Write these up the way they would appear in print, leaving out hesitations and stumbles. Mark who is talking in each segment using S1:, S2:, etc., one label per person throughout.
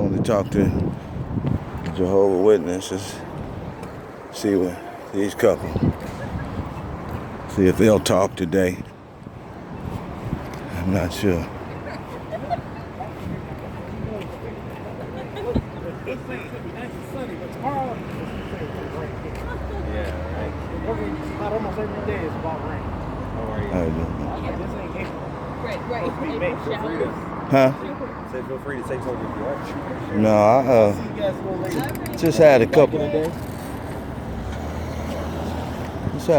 S1: want to talk to Jehovah Witnesses, see what these couple, see if they'll talk today. I'm not sure.
S2: Almost every day it's about rain.
S1: How you doing?
S2: This ain't April.
S3: Right.
S1: Huh?
S4: Say feel free to say something if you want.
S1: No,
S2: See you guys a little later.
S1: just had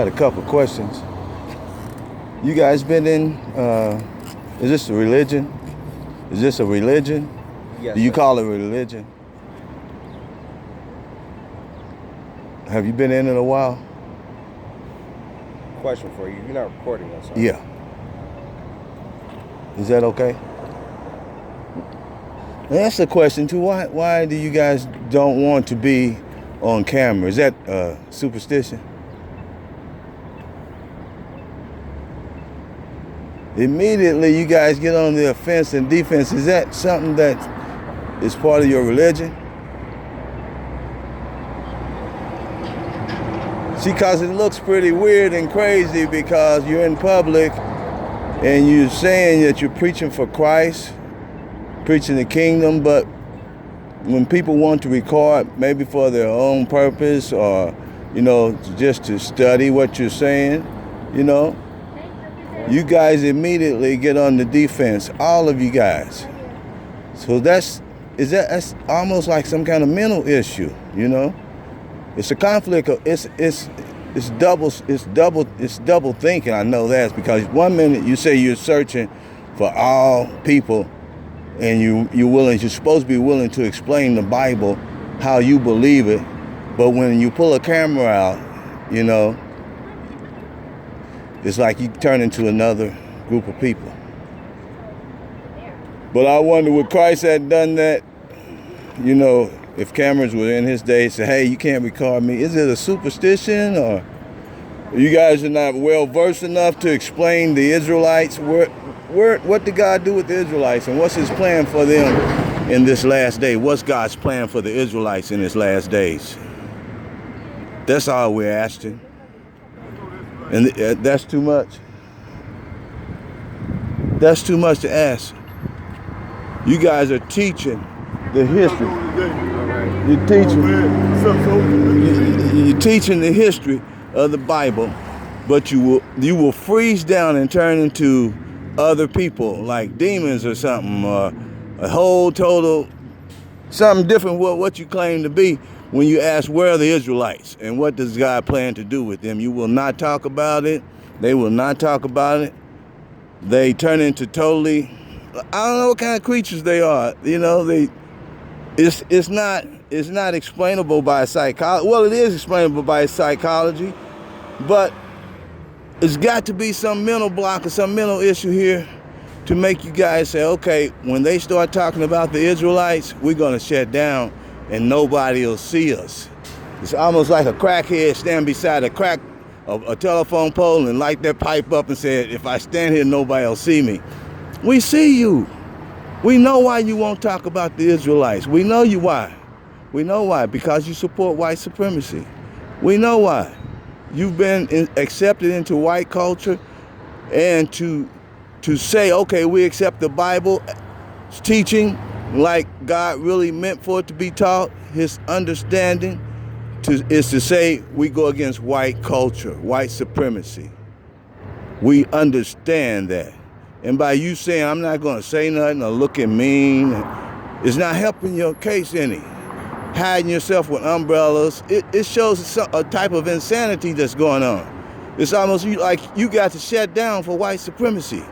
S1: a couple questions. You guys been in, is this a religion? Is this a religion?
S4: Yes.
S1: Do you call it a religion? Have you been in it a while?
S4: Question for you. You're not recording us, huh?
S1: Yeah. Is that okay? And that's the question too. Why do you guys don't want to be on camera? Is that superstition? Immediately you guys get on the offense and defense. Is that something that is part of your religion? See, because it looks pretty weird and crazy because you're in public and you're saying that you're preaching for Christ, preaching the kingdom, but when people want to record, maybe for their own purpose or, just to study what you're saying, you guys immediately get on the defense, all of you guys. So that's almost like some kind of mental issue, It's a conflict. It's double thinking. I know that because one minute you say you're searching for all people, and you're supposed to be willing to explain the Bible how you believe it, but when you pull a camera out, it's like you turn into another group of people. But I wonder, would Christ had done that, if cameras were in his day, say, hey, you can't record me. Is it a superstition, or you guys are not well versed enough to explain the Israelites? What did God do with the Israelites, and what's his plan for them in this last day? What's God's plan for the Israelites in his last days? That's all we're asking. And that's too much. That's too much to ask. You guys are teaching the history. You're teaching the history of the Bible, but you will freeze down and turn into other people like demons or something, or a whole total something different what you claim to be when you ask where are the Israelites and what does God plan to do with them. You will not talk about it. They will not talk about it. They turn into totally, I don't know what kind of creatures they are. It's not explainable by psychology. Well, it is explainable by psychology, but it's got to be some mental block or some mental issue here to make you guys say, okay, when they start talking about the Israelites, we're going to shut down and nobody will see us. It's almost like a crackhead stand beside a telephone pole and light their pipe up and say, if I stand here, nobody will see me. We see you. We know why you won't talk about the Israelites. We know you why. We know why, because you support white supremacy. We know why. You've been accepted into white culture, and to say, okay, we accept the Bible's teaching like God really meant for it to be taught, his understanding is to say we go against white culture, white supremacy. We understand that. And by you saying, I'm not going to say nothing or looking mean, it's not helping your case any. Hiding yourself with umbrellas, it shows a type of insanity that's going on. It's almost like you got to shut down for white supremacy.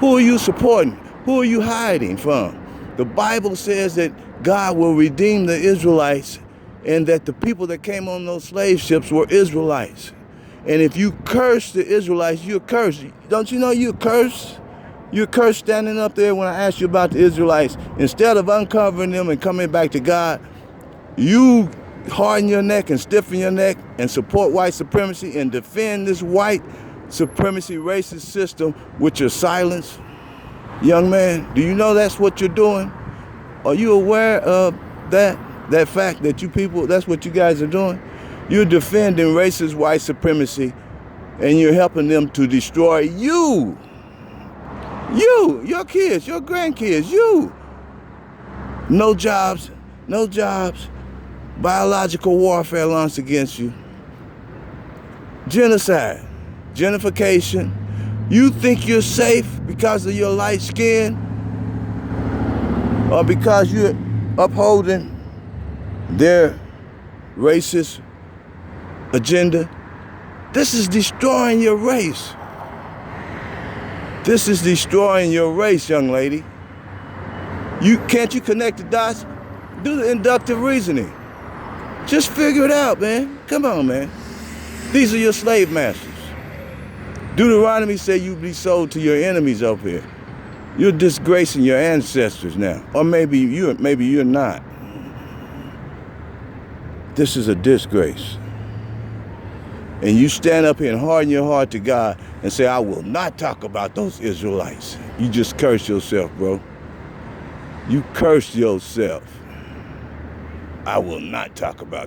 S1: Who are you supporting? Who are you hiding from? The Bible says that God will redeem the Israelites and that the people that came on those slave ships were Israelites. And if you curse the Israelites, you're cursed. Don't you know you're cursed? You're cursed standing up there when I asked you about the Israelites. Instead of uncovering them and coming back to God, you harden your neck and stiffen your neck and support white supremacy and defend this white supremacy racist system with your silence. Young man, do you know that's what you're doing? Are you aware of that fact that you people, that's what you guys are doing? You're defending racist white supremacy, and you're helping them to destroy you. You, your kids, your grandkids, you. No jobs, biological warfare launched against you. Genocide, gentrification. You think you're safe because of your light skin, or because you're upholding their racist agenda? This is destroying your race. This is destroying your race, young lady. Can't you connect the dots? Do the inductive reasoning. Just figure it out, man. Come on, man. These are your slave masters. Deuteronomy say you be sold to your enemies up here. You're disgracing your ancestors now. Or maybe you're not. This is a disgrace. And you stand up here and harden your heart to God and say, I will not talk about those Israelites. You just curse yourself, bro. You cursed yourself. I will not talk about